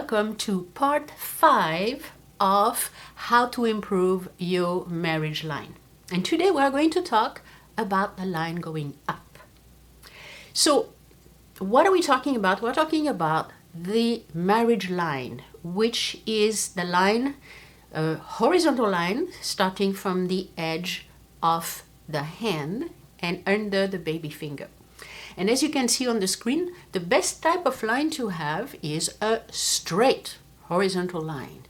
welcome to part 5 of how to improve your marriage line. And today we are going to talk about the line going up. So what are we talking about? We're talking about the marriage line, which is the line, horizontal line starting from the edge of the hand and under the baby finger. And as you can see on the screen, the best type of line to have is a straight horizontal line.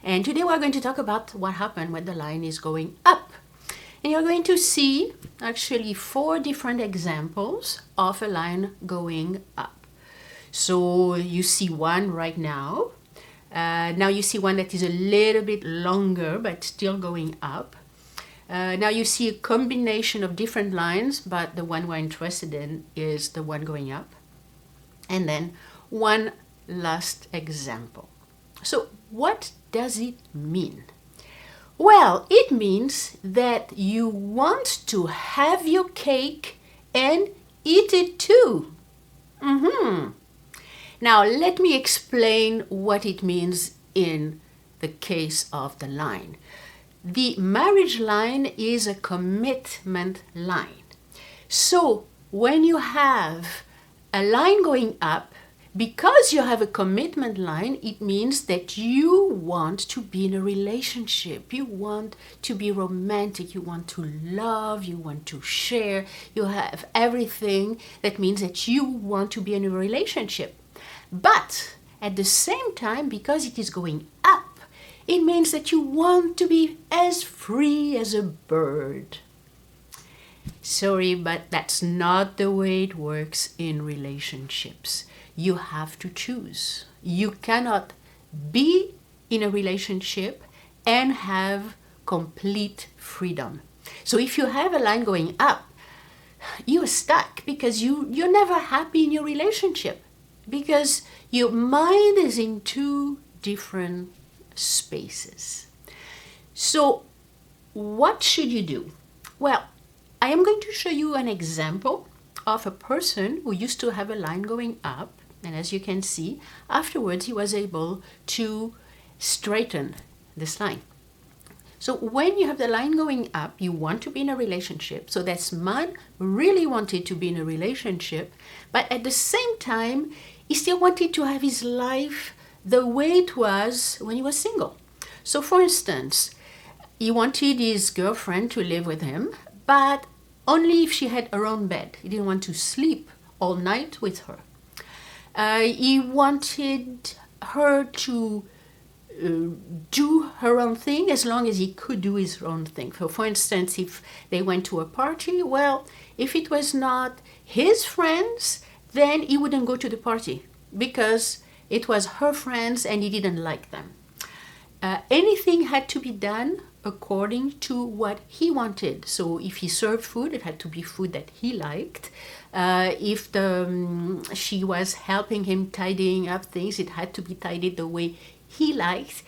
And today we're going to talk about what happens when the line is going up. And you're going to see actually 4 different examples of a line going up. So you see one right now. Now you see one that is a little bit longer but still going up. Now you see a combination of different lines, but the one we're interested in is the one going up. And then one last example. So what does it mean? Well, it means that you want to have your cake and eat it too. Now let me explain what it means in the case of the line. The marriage line is a commitment line. So when you have a line going up, because you have a commitment line, it means that you want to be in a relationship. You want to be romantic. You want to love. You want to share. You have everything that means that you want to be in a relationship. But at the same time, because it is going up, it means that you want to be as free as a bird. Sorry, but that's not the way it works in relationships. You have to choose. You cannot be in a relationship and have complete freedom. So if you have a line going up, you're stuck because you're never happy in your relationship because your mind is in 2 different spaces. So what should you do? Well, I am going to show you an example of a person who used to have a line going up, and as you can see, afterwards he was able to straighten this line. So when you have the line going up, you want to be in a relationship. So this man really wanted to be in a relationship, but at the same time, he still wanted to have his life the way it was when he was single. So for instance, he wanted his girlfriend to live with him, but only if she had her own bed. He didn't want to sleep all night with her. He wanted her to do her own thing as long as he could do his own thing. So for instance, if they went to a party, well, if it was not his friends, then he wouldn't go to the party because it was her friends and he didn't like them. Anything had to be done according to what he wanted. So if he served food, it had to be food that he liked. If she was helping him tidying up things, it had to be tidied the way he liked.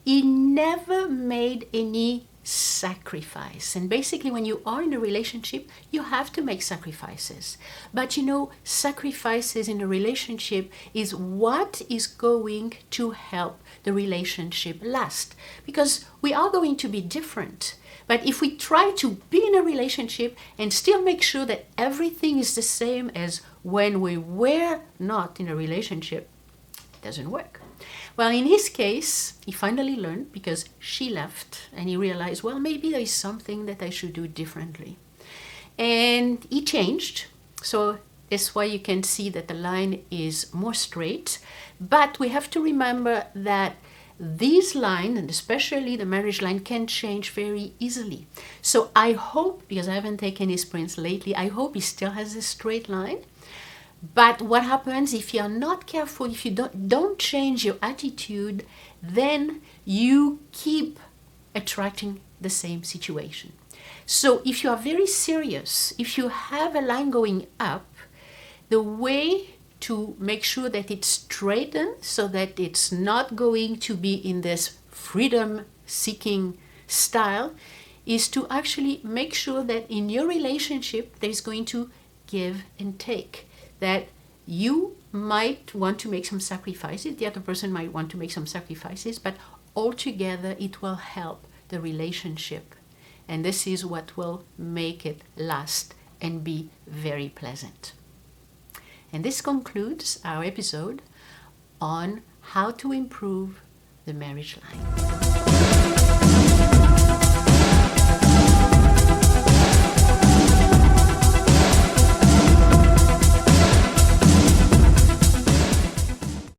He never made any sacrifice. And basically when you are in a relationship, you have to make sacrifices. But you know, sacrifices in a relationship is what is going to help the relationship last. Because we are going to be different. But if we try to be in a relationship and still make sure that everything is the same as when we were not in a relationship, it doesn't work. Well, in his case, he finally learned because she left and he realized, well, maybe there is something that I should do differently. And he changed. So that's why you can see that the line is more straight. But we have to remember that these lines, and especially the marriage line, can change very easily. So I hope, because I haven't taken his prints lately, I hope he still has a straight line. But what happens if you are not careful, if you don't change your attitude, then you keep attracting the same situation. So if you are very serious, if you have a line going up, the way to make sure that it's straightened so that it's not going to be in this freedom-seeking style is to actually make sure that in your relationship there is going to give and take. That you might want to make some sacrifices, the other person might want to make some sacrifices, but altogether it will help the relationship. And this is what will make it last and be very pleasant. And this concludes our episode on how to improve the marriage line.